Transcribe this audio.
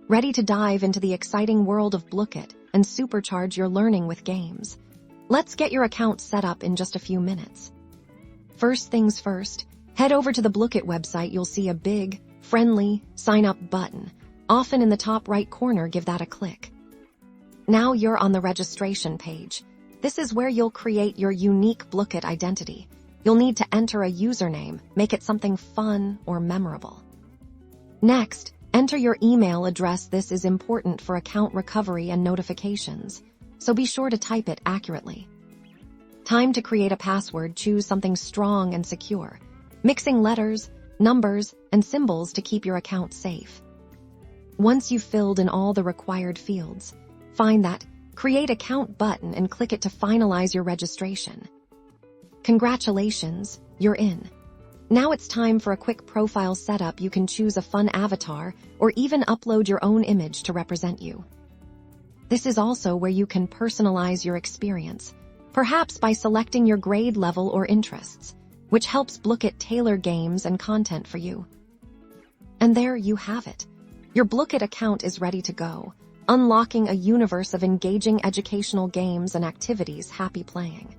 ready to dive into the exciting world of Blooket and supercharge your learning with games. Let's get your account set up in just a few minutes. First things first, head over to the Blooket website. You'll see a big, friendly, sign up button. Often in the top right corner, give that a click. Now you're on the registration page. This is where you'll create your unique Blooket identity. You'll need to enter a username, make it something fun or memorable. Next, enter your email address. This is important for account recovery and notifications, so be sure to type it accurately. Time to create a password. Choose something strong and secure, mixing letters, numbers, and symbols to keep your account safe. Once you've filled in all the required fields, find that Create Account button and click it to finalize your registration. Congratulations, you're in. Now it's time for a quick profile setup. You can choose a fun avatar or even upload your own image to represent you. This is also where you can personalize your experience, perhaps by selecting your grade level or interests, which helps Blooket tailor games and content for you. And there you have it. Your Blooket account is ready to go, unlocking a universe of engaging educational games and activities. Happy playing!